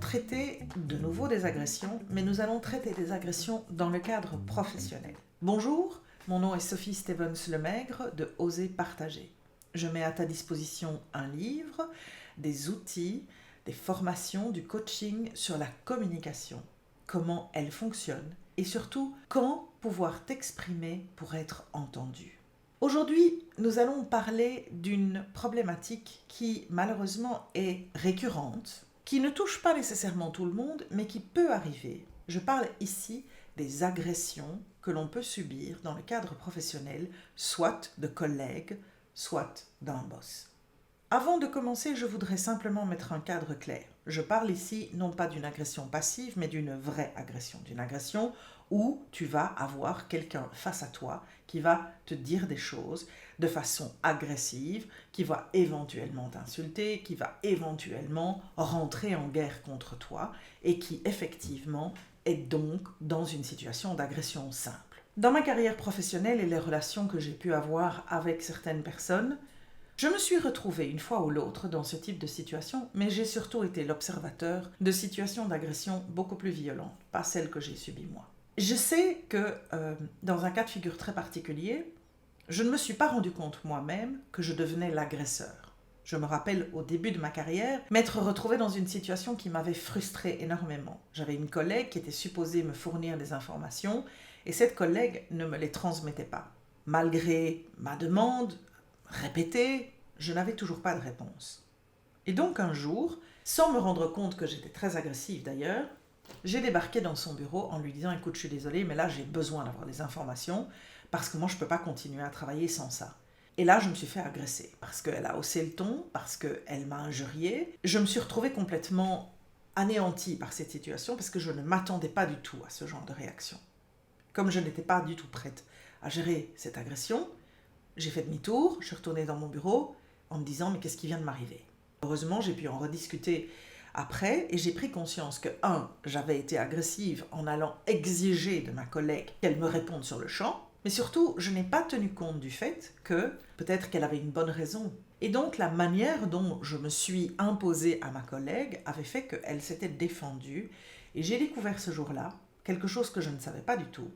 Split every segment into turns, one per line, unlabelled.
traiter de nouveau des agressions, mais nous allons traiter des agressions dans le cadre professionnel. Bonjour, mon nom est Sophie Stevens-Lemaigre de Oser Partager. Je mets à ta disposition un livre, des outils, des formations, du coaching sur la communication, comment elle fonctionne et surtout quand pouvoir t'exprimer pour être entendu. Aujourd'hui, nous allons parler d'une problématique qui malheureusement est récurrente, qui ne touche pas nécessairement tout le monde, mais qui peut arriver. Je parle ici des agressions que l'on peut subir dans le cadre professionnel, soit de collègues, soit d'un boss. Avant de commencer, je voudrais simplement mettre un cadre clair. Je parle ici non pas d'une agression passive, mais d'une vraie agression. D'une agression où tu vas avoir quelqu'un face à toi qui va te dire des choses de façon agressive, qui va éventuellement t'insulter, qui va éventuellement rentrer en guerre contre toi et qui effectivement est donc dans une situation d'agression simple. Dans ma carrière professionnelle et les relations que j'ai pu avoir avec certaines personnes, je me suis retrouvée une fois ou l'autre dans ce type de situation, mais j'ai surtout été l'observateur de situations d'agression beaucoup plus violentes, pas celles que j'ai subies moi. Je sais que dans un cas de figure très particulier, je ne me suis pas rendu compte moi-même que je devenais l'agresseur. Je me rappelle au début de ma carrière m'être retrouvée dans une situation qui m'avait frustrée énormément. J'avais une collègue qui était supposée me fournir des informations et cette collègue ne me les transmettait pas. Malgré ma demande répétée, je n'avais toujours pas de réponse. Et donc un jour, sans me rendre compte que j'étais très agressive d'ailleurs, j'ai débarqué dans son bureau en lui disant « Écoute, je suis désolée, mais là j'ai besoin d'avoir des informations parce que moi je ne peux pas continuer à travailler sans ça. » Et là je me suis fait agresser parce qu'elle a haussé le ton, parce qu'elle m'a injuriée. Je me suis retrouvée complètement anéantie par cette situation parce que je ne m'attendais pas du tout à ce genre de réaction. Comme je n'étais pas du tout prête à gérer cette agression, j'ai fait demi-tour, je suis retournée dans mon bureau en me disant « Mais qu'est-ce qui vient de m'arriver ?» Heureusement, j'ai pu en rediscuter après et j'ai pris conscience que, j'avais été agressive en allant exiger de ma collègue qu'elle me réponde sur le champ, mais surtout, je n'ai pas tenu compte du fait que peut-être qu'elle avait une bonne raison. Et donc, la manière dont je me suis imposée à ma collègue avait fait qu'elle s'était défendue. Et j'ai découvert ce jour-là quelque chose que je ne savais pas du tout.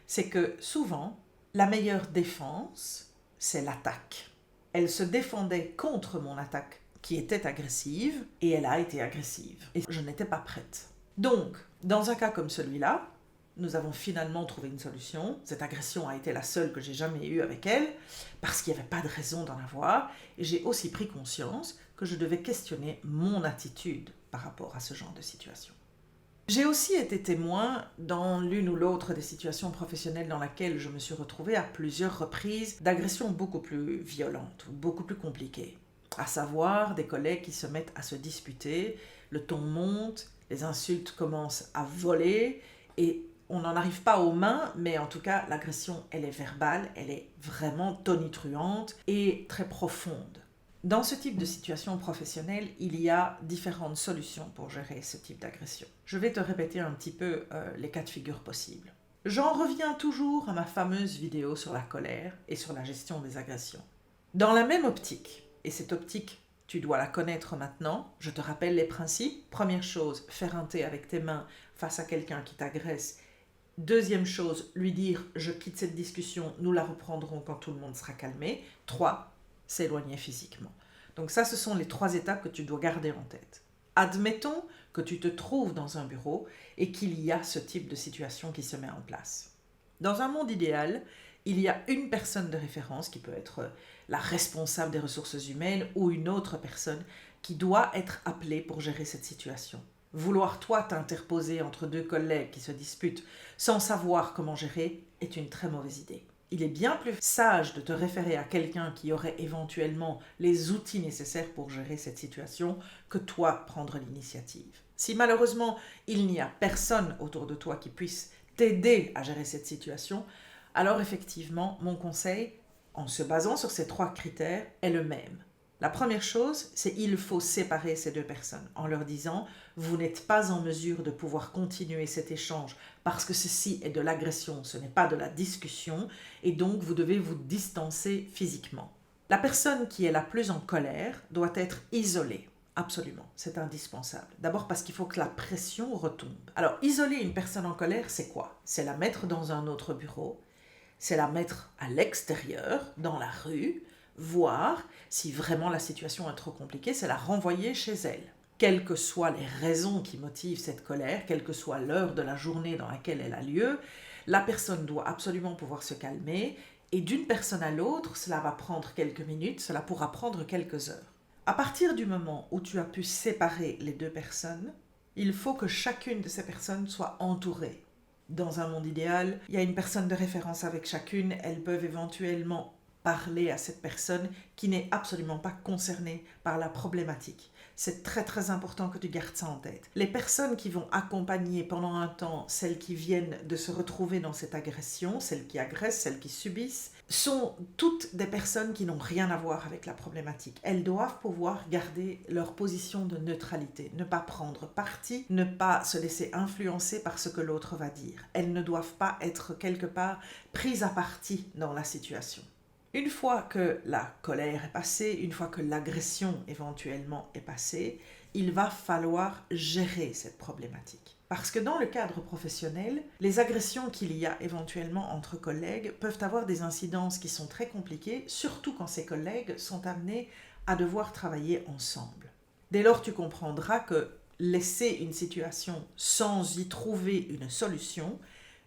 C'est que souvent, la meilleure défense, c'est l'attaque. Elle se défendait contre mon attaque qui était agressive et elle a été agressive. Et je n'étais pas prête. Donc, dans un cas comme celui-là, nous avons finalement trouvé une solution. Cette agression a été la seule que j'ai jamais eue avec elle parce qu'il n'y avait pas de raison d'en avoir. Et j'ai aussi pris conscience que je devais questionner mon attitude par rapport à ce genre de situation. J'ai aussi été témoin dans l'une ou l'autre des situations professionnelles dans lesquelles je me suis retrouvée à plusieurs reprises d'agressions beaucoup plus violentes ou beaucoup plus compliquées. À savoir des collègues qui se mettent à se disputer, le ton monte, les insultes commencent à voler et on n'en arrive pas aux mains, mais en tout cas l'agression elle est verbale, elle est vraiment tonitruante et très profonde. Dans ce type de situation professionnelle, il y a différentes solutions pour gérer ce type d'agression. Je vais te répéter un petit peu les cas de figure possibles. J'en reviens toujours à ma fameuse vidéo sur la colère et sur la gestion des agressions. Dans la même optique, et cette optique, tu dois la connaître maintenant, je te rappelle les principes. Première chose, faire un thé avec tes mains face à quelqu'un qui t'agresse. Deuxième chose, lui dire « je quitte cette discussion, nous la reprendrons quand tout le monde sera calmé ». 3. S'éloigner physiquement. Donc ça, ce sont les 3 étapes que tu dois garder en tête. Admettons que tu te trouves dans un bureau et qu'il y a ce type de situation qui se met en place. Dans un monde idéal, il y a une personne de référence qui peut être la responsable des ressources humaines ou une autre personne qui doit être appelée pour gérer cette situation. Vouloir toi t'interposer entre 2 collègues qui se disputent sans savoir comment gérer est une très mauvaise idée. Il est bien plus sage de te référer à quelqu'un qui aurait éventuellement les outils nécessaires pour gérer cette situation que toi prendre l'initiative. Si malheureusement il n'y a personne autour de toi qui puisse t'aider à gérer cette situation, alors effectivement mon conseil, en se basant sur ces 3 critères, est le même. La première chose, c'est qu'il faut séparer ces 2 personnes en leur disant « Vous n'êtes pas en mesure de pouvoir continuer cet échange parce que ceci est de l'agression, ce n'est pas de la discussion et donc vous devez vous distancer physiquement. » La personne qui est la plus en colère doit être isolée Absolument, c'est indispensable. D'abord parce qu'il faut que la pression retombe. Alors, isoler une personne en colère, c'est quoi? C'est la mettre dans un autre bureau, c'est la mettre à l'extérieur, dans la rue, voire, si vraiment la situation est trop compliquée, c'est la renvoyer chez elle. Quelles que soient les raisons qui motivent cette colère, quelle que soit l'heure de la journée dans laquelle elle a lieu, la personne doit absolument pouvoir se calmer, et d'une personne à l'autre, cela va prendre quelques minutes, cela pourra prendre quelques heures. À partir du moment où tu as pu séparer les deux personnes, il faut que chacune de ces personnes soit entourée. Dans un monde idéal, il y a une personne de référence avec chacune, elles peuvent éventuellement parler à cette personne qui n'est absolument pas concernée par la problématique. C'est très très important que tu gardes ça en tête. Les personnes qui vont accompagner pendant un temps celles qui viennent de se retrouver dans cette agression, celles qui agressent, celles qui subissent, sont toutes des personnes qui n'ont rien à voir avec la problématique. Elles doivent pouvoir garder leur position de neutralité, ne pas prendre parti, ne pas se laisser influencer par ce que l'autre va dire. Elles ne doivent pas être quelque part prises à partie dans la situation. Une fois que la colère est passée, une fois que l'agression éventuellement est passée, il va falloir gérer cette problématique. Parce que dans le cadre professionnel, les agressions qu'il y a éventuellement entre collègues peuvent avoir des incidences qui sont très compliquées, surtout quand ces collègues sont amenés à devoir travailler ensemble. Dès lors, tu comprendras que laisser une situation sans y trouver une solution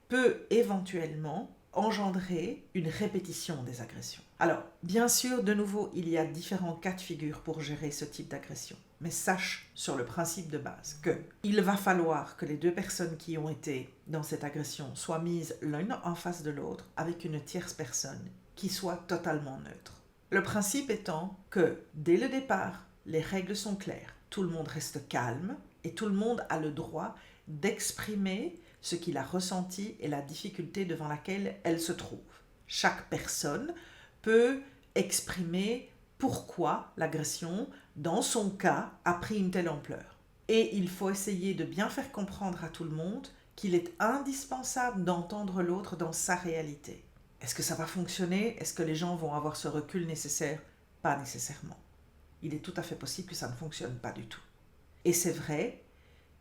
peut éventuellement engendrer une répétition des agressions. Alors, bien sûr, de nouveau, il y a différents cas de figure pour gérer ce type d'agression. Mais sache sur le principe de base qu'il va falloir que les deux personnes qui ont été dans cette agression soient mises l'une en face de l'autre avec une tierce personne qui soit totalement neutre. Le principe étant que dès le départ, les règles sont claires. Tout le monde reste calme et tout le monde a le droit d'exprimer ce qu'il a ressenti et la difficulté devant laquelle elle se trouve. Chaque personne peut exprimer pourquoi l'agression, dans son cas, a pris une telle ampleur. Et il faut essayer de bien faire comprendre à tout le monde qu'il est indispensable d'entendre l'autre dans sa réalité. Est-ce que ça va fonctionner? Est-ce que les gens vont avoir ce recul nécessaire? Pas nécessairement. Il est tout à fait possible que ça ne fonctionne pas du tout. Et c'est vrai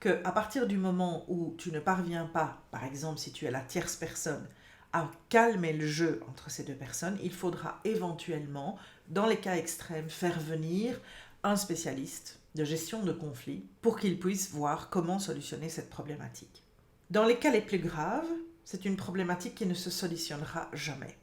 qu'à partir du moment où tu ne parviens pas, par exemple si tu es la tierce personne, à calmer le jeu entre ces deux personnes, il faudra éventuellement, dans les cas extrêmes, faire venir un spécialiste de gestion de conflits pour qu'il puisse voir comment solutionner cette problématique. Dans les cas les plus graves, c'est une problématique qui ne se solutionnera jamais.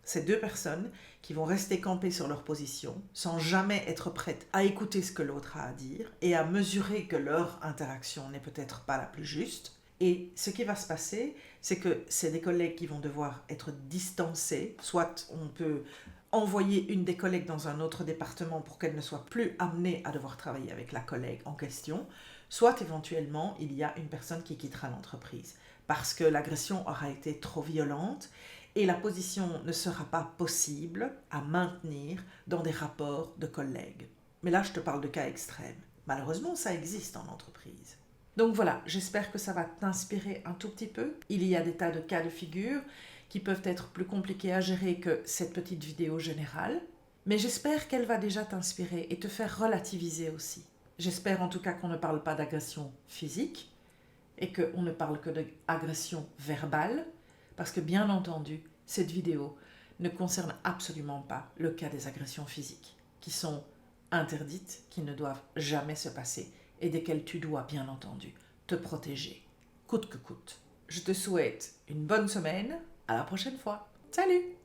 Ces deux personnes qui vont rester campées sur leur position sans jamais être prêtes à écouter ce que l'autre a à dire et à mesurer que leur interaction n'est peut-être pas la plus juste. Et ce qui va se passer, c'est que c'est des collègues qui vont devoir être distancés, soit on peut envoyer une des collègues dans un autre département pour qu'elle ne soit plus amenée à devoir travailler avec la collègue en question, soit éventuellement il y a une personne qui quittera l'entreprise parce que l'agression aura été trop violente et la position ne sera pas possible à maintenir dans des rapports de collègues. Mais là, je te parle de cas extrêmes. Malheureusement, ça existe en entreprise. Donc voilà, j'espère que ça va t'inspirer un tout petit peu. Il y a des tas de cas de figure qui peuvent être plus compliqués à gérer que cette petite vidéo générale, mais j'espère qu'elle va déjà t'inspirer et te faire relativiser aussi. J'espère en tout cas qu'on ne parle pas d'agression physique et qu'on ne parle que d'agression verbale, parce que bien entendu, cette vidéo ne concerne absolument pas le cas des agressions physiques, qui sont interdites, qui ne doivent jamais se passer et desquelles tu dois bien entendu te protéger, coûte que coûte. Je te souhaite une bonne semaine, à la prochaine fois. Salut!